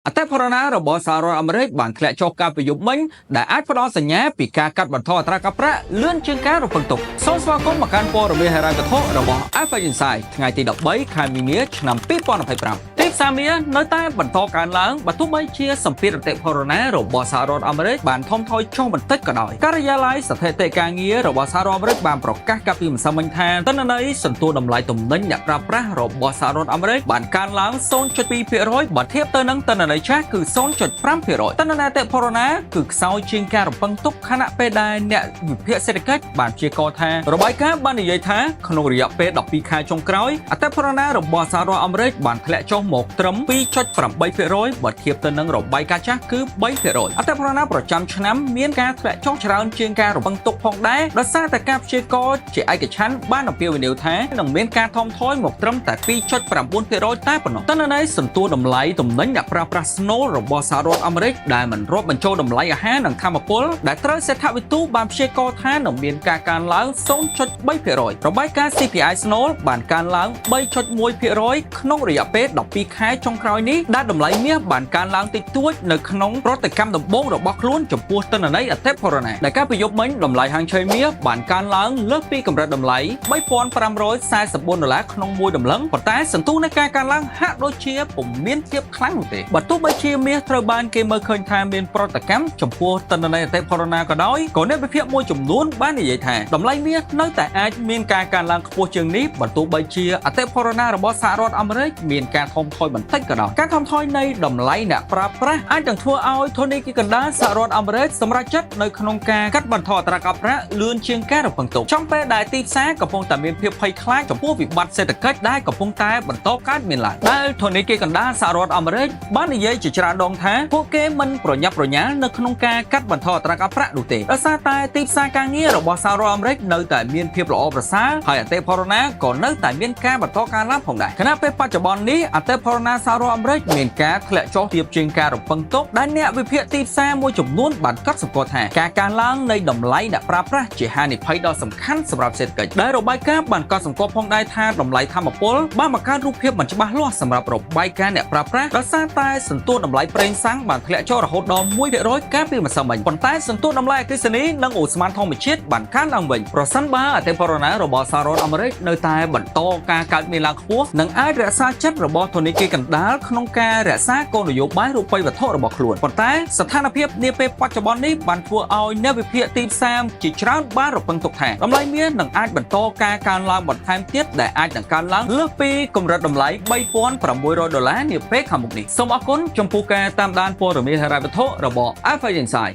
អតិផរណារបស់សហរដ្ឋអាមេរិកបានធ្លាក់ចុះកាលពីយប់មិញដែលអាចផ្ដល់សញ្ញាពីការកាត់បន្ថយអត្រាការប្រាក់លឿនជាងការរំពឹងទុកសូមស្វាគមន៍មកកាន់ព័ត៌មានហិរញ្ញវត្ថុរបស់ Alpha Insight ថ្ងៃទី13ខែមីនាឆ្នាំ2025ទីផ្សារមាសនៅតែបន្តកើនឡើងបើទោះបីជាសម្ពាធអតិផរណារបស់សហរដ្ឋអាមេរិកបានថមថយចុះបន្តិចក៏ដោយការិយាល័យស្ថិតិការងាររបស់សហរដ្ឋអាមេរិកបានប្រកាសកាលពីម្សិលមិញថាទិន្នន័យសន្ទុះតម្លៃទំនិញអ្នកប្រើប្រាស់របស់សហរដ្ឋអាមេរិកបានកើនឡើង 0.2% បើធៀបទៅនឹងទិន្នន័យចាស់គឺ 0.5% ទិន្នន័យអតិផរណាគឺខ្សោយជាងការរំពឹងទុកខណៈពេលដែលអ្នកវិភាគសេដ្ឋកិច្ចបានព្យាករណ៍ថារបាយការណ៍បាននិយាយថាក្នុងរយៈពេល12ខែចុងក្រោយអតិផរណារបស់សហរដ្ឋអាមេរិកបានធ្លាក់ចុះមកត្រឹម 2.8% បើធៀបទៅនឹងរបាយការណ៍ចាស់គឺ 3% អតិផរណាប្រចាំឆ្នាំមានការធ្លាក់ចុះច្រើនជាងការរំពឹងទុកផងដែរដោយសារតែការព្យាករណ៍ជាឯកច្ឆន្ទបានអំពាវនាវថានឹងមានការថមថយមកត្រឹមតែ 2.9% តែប៉ុណ្ណោះទិន្នន័យសន្ទុះតម្លៃទំនិញអ្នកប្រើប្រាស់ស្នូលរបស់សហរដ្ឋអាមេរិកដែលមិនរាប់បញ្ចូលតម្លៃអាហារនិងថាមពលដែលត្រូវសេដ្ឋវិទូបានព្យាករណ៍ថានឹងមានការកើនឡើង 0.3% របាយការណ៍ CPI ស្នូលបានកើនឡើង 3.1% ក្នុងរយៈពេល12ខែចុងក្រោយនេះដែលតម្លៃមាសបានកើនឡើងតិចតួចនៅក្នុងប្រតិកម្មដំបូងរបស់ខ្លួនចំពោះទិន្នន័យអតិផរណាដែលកាលពីយប់មិញតម្លៃហាងឆេមាសបានកើនឡើងលើសពីកម្រិតតម្លៃ $3,544 ក្នុងមួយតម្លឹងប៉ុន្តែសន្ទុះនៃការកើនឡើងហាក់ដូចជាពុំមានភាពខ្លាំងនោះទេបើទោះបីជាមាសត្រូវបានគេមើលឃើញថាមានប្រតិកម្មចំពោះទិន្នន័យអតិផរណាក៏ដោយក៏អ្នកវិភាគមួយចំនួនបាននិយាយថាតម្លៃមាសនៅតែអាចមានការកើនឡើងខ្ពស់ជាងនេះបើទោះបីជាអតិផរណារបស់សហរដ្ឋអាមេរិកមានការថមថយបន្តិចក៏ដោយការថមថយនៃតម្លៃអ្នកប្រើប្រាស់អាចនឹងធ្វើឲ្យធនធានគីកណ្ដាលសហរដ្ឋអាមេរិកសម្រេចចិត្តនៅក្នុងការកាត់បន្ថយអត្រាការប្រាក់លឿនជាងការរំពឹងទុកtrongពេលដែលទីផ្សារកំពុងតែមានភាពភ័យខ្លាចចំពោះវិបត្តិសេដ្ឋកិច្ចដែលកំពុងតែបន្តកើតមានឡើងដែលធនធានគីកណ្ដាលសហរដ្ឋអាមេរិកបាននិយាយជាច្រើនដងថាពួកគេមិនប្រញាប់ប្រញាល់នៅក្នុងការកាត់បន្ថយអត្រាការប្រាក់នោះទេដោយសារតែទីផ្សារការងាររបស់សហរដ្ឋអាមេរិកនៅតែមានភាពល្អប្រសើរហើយអតិផរណាក៏នៅតែមានការបន្តកើនឡើងផងដែរខណៈពេលបច្ចុប្បន្ននេះអតិផរណាសហរដ្ឋអាមេរិកមានការធ្លាក់ចុះទាបជាងការរំពឹងទុកដែលអ្នកវិភាគទីផ្សារមួយចំនួនបានកត់សម្គាល់ថាការកើនឡើងនៃតម្លៃអ្នកប្រើប្រាស់ជាហានិភ័យដ៏សំខាន់សម្រាប់សេដ្ឋកិច្ចដែលរបាយការណ៍បានកត់សម្គាល់ផងដែរថាតម្លៃថាមពលបានបង្កើនរូបភាពមិនច្បាស់លាស់សម្រាប់របាយការណ៍អ្នកប្រើប្រាស់ដោយសារតែសន្ទុះតម្លៃប្រេងសាំងបានធ្លាក់ចុះរហូតដល់ 1% កាលពីម្សិលមិញប៉ុន្តែសន្ទុះតម្លៃអគ្គិសនីនិងអូស្មန်ធម្មជាតិបានកើនឡើងវិញប្រសិនបើអតិផរណារបស់សហរដ្ឋអាមេរិកនៅតែបន្តការកើតមានឡើងខ្ពស់នឹងអាចរក្សាចិត្តរបស់ធនធានគីកណ្ដាលក្នុងការរក្សាគោលនយោបាយរូបិយវត្ថុរបស់ខ្លួនប៉ុន្តែស្ថានភាពនាពេលបច្ចុប្បន្ននេះបានធ្វើឲ្យអ្នកវិភាគទីផ្សារជាច្រើនបានរំពឹងទុកថាតម្លៃមាសនឹងអាចបន្តការកើនឡើងបន្ថែមទៀតដែលអាចនឹងកើនឡើងលើសពីកម្រិតតម្លៃ $3,600 នាពេលខាងមុខនេះសូមអរគុណចំពោះការតាមដានព័ត៌មានហិរញ្ញវត្ថុរបស់ Alpha Insight